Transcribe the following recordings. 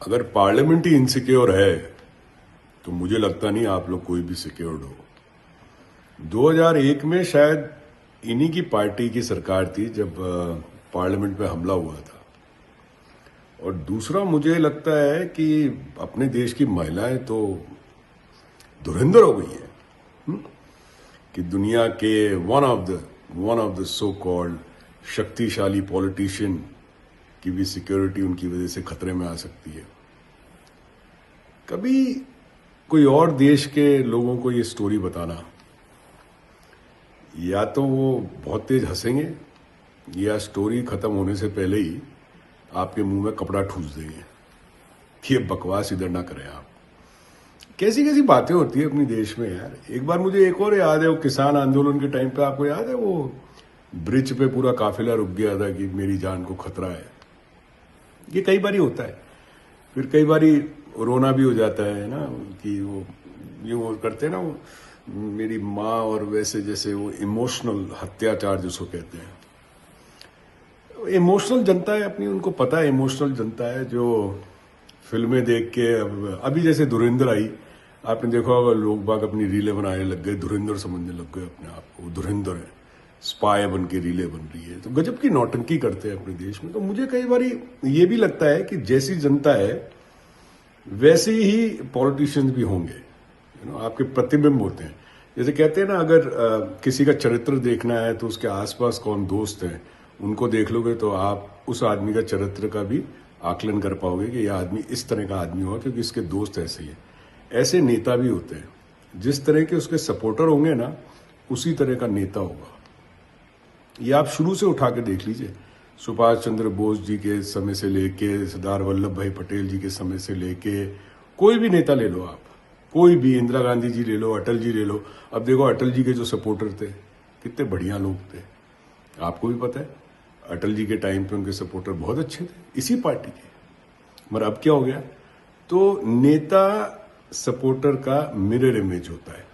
अगर पार्लियामेंट ही इनसिक्योर है तो मुझे लगता नहीं आप लोग कोई भी सिक्योर्ड हो। 2001 में शायद इन्हीं की पार्टी की सरकार थी जब पार्लियामेंट पे हमला हुआ था। और दूसरा मुझे लगता है कि अपने देश की महिलाएं तो धुरंधर हो गई है कि दुनिया के one of the so called शक्तिशाली पॉलिटिशियन की भी सिक्योरिटी उनकी वजह से खतरे में आ सकती है। कभी कोई और देश के लोगों को ये स्टोरी बताना, या तो वो बहुत तेज हंसेंगे या स्टोरी खत्म होने से पहले ही आपके मुंह में कपड़ा ठूस देंगे कि ये बकवास इधर ना करें आप। कैसी कैसी बातें होती है अपनी देश में यार। एक बार मुझे एक और याद है, वो किसान आंदोलन के टाइम पे, आपको याद है वो ब्रिज पे पूरा काफिला रुक गया था कि मेरी जान को खतरा है। ये कई बार ही होता है। फिर कई बार रोना भी हो जाता है ना कि वो यूं करते हैं ना, वो मेरी माँ, और वैसे जैसे वो इमोशनल अत्याचार जिसको कहते हैं। इमोशनल जनता है अपनी, उनको पता है इमोशनल जनता है जो फिल्में देख के अभी जैसे धुरंधर आई, आपने देखा होगा लोग बाग अपनी रीलें बनाने लग गए, धुरंधर समझने लग गए अपने आप को, धुरंधर है, स्पाई बन के रीलें बन रही है। तो गजब की नौटंकी करते हैं अपने देश में। तो मुझे कई बार ये भी लगता है कि जैसी जनता है वैसे ही पॉलिटिशियंस भी होंगे, आपके प्रतिबिंब होते हैं। जैसे कहते हैं ना, अगर किसी का चरित्र देखना है तो उसके आसपास कौन दोस्त हैं उनको देख लोगे तो आप उस आदमी का चरित्र का भी आकलन कर पाओगे कि यह आदमी इस तरह का आदमी होगा क्योंकि इसके दोस्त ऐसे ही है। ऐसे नेता भी होते हैं, जिस तरह के उसके सपोर्टर होंगे ना उसी तरह का नेता होगा। ये आप शुरू से उठा के देख लीजिए, सुभाष चंद्र बोस जी के समय से लेके सरदार वल्लभ भाई पटेल जी के समय से लेके कोई भी नेता ले लो आप, कोई भी, इंदिरा गांधी जी ले लो, अटल जी ले लो। अब देखो अटल जी के जो सपोर्टर थे कितने बढ़िया लोग थे, आपको भी पता है। अटल जी के टाइम पे उनके सपोर्टर बहुत अच्छे थे इसी पार्टी के। मगर अब क्या हो गया, तो नेता सपोर्टर का मिरर इमेज होता है।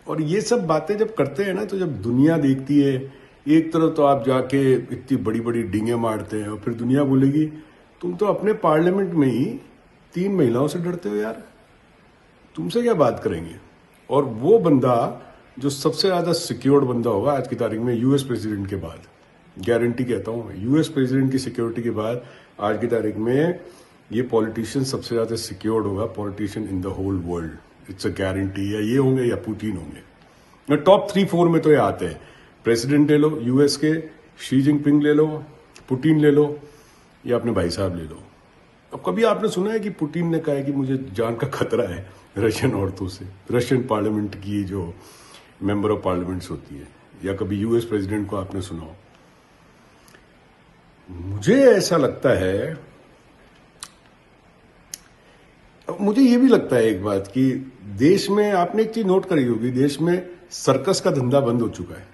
और ये सब बातें जब करते हैं ना, तो जब दुनिया देखती है, एक तरफ तो आप जाके इतनी बड़ी बड़ी डींगे मारते हैं और फिर दुनिया बोलेगी तुम तो अपने पार्लियामेंट में ही 3 महिलाओं से डरते हो यार, तुमसे क्या बात करेंगे। और वो बंदा जो सबसे ज्यादा सिक्योर्ड बंदा होगा आज की तारीख में, यूएस प्रेसिडेंट के बाद, गारंटी कहता हूं मैं, यूएस प्रेसिडेंट की सिक्योरिटी के बाद आज की तारीख में ये पॉलिटिशियन सबसे ज्यादा सिक्योर्ड होगा, politician in the whole world. It's a guarantee. या ये होंगे या पुतिन होंगे। टॉप 3-4 में तो ये आते हैं। प्रेसिडेंट ले लो यूएस के, शी जिनपिंग ले लो, पुतिन ले लो, या अपने भाई साहब ले लो। अब कभी आपने सुना है कि पुतिन ने कहा है कि मुझे जान का खतरा है रशियन औरतों से, रशियन पार्लियामेंट की जो मेंबर ऑफ पार्लियामेंट्स होती है, या कभी यूएस प्रेसिडेंट को आपने सुना हो? मुझे ऐसा लगता है, मुझे ये भी लगता है एक बात कि देश में, आपने एक चीज नोट करी होगी, देश में सर्कस का धंधा बंद हो चुका है।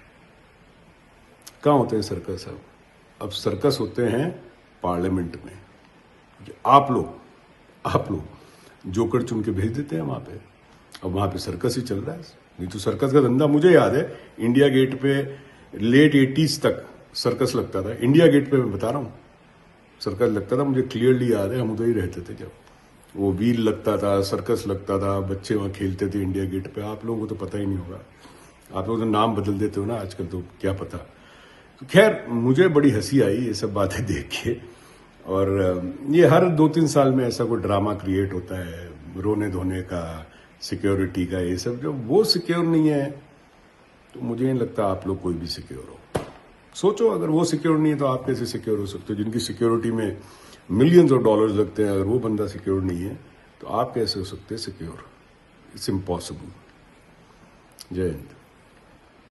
कहां होते हैं सर्कस? अब सर्कस होते हैं पार्लियामेंट में। आप लोग जोकर चुन के भेज देते हैं वहां पे, अब वहां पे सर्कस ही चल रहा है। नहीं तो सर्कस का धंधा, मुझे याद है इंडिया गेट पे लेट 80s तक सर्कस लगता था। इंडिया गेट पे मैं बता रहा हूं सर्कस लगता था, मुझे क्लियरली याद है। हम उधर ही रहते थे जब वो व्हील लगता था, सर्कस लगता था, बच्चे वहां खेलते थे इंडिया गेट पे। आप लोगों को तो पता ही नहीं होगा, आप लोग तो नाम बदल देते हो ना आजकल, तो क्या पता। तो खैर, मुझे बड़ी हंसी आई ये सब बातें देख के। और ये हर 2-3 साल में ऐसा कोई ड्रामा क्रिएट होता है, रोने धोने का, सिक्योरिटी का, ये सब। जब वो सिक्योर नहीं है तो मुझे नहीं लगता आप लोग कोई भी सिक्योर हो। सोचो, अगर वो सिक्योर नहीं है तो आप कैसे सिक्योर हो सकते हो? जिनकी सिक्योरिटी में मिलियंस ऑफ डॉलर्स लगते हैं, अगर वो बंदा सिक्योर नहीं है तो आप कैसे हो सकते हैं सिक्योर? It's impossible. जय हिंद।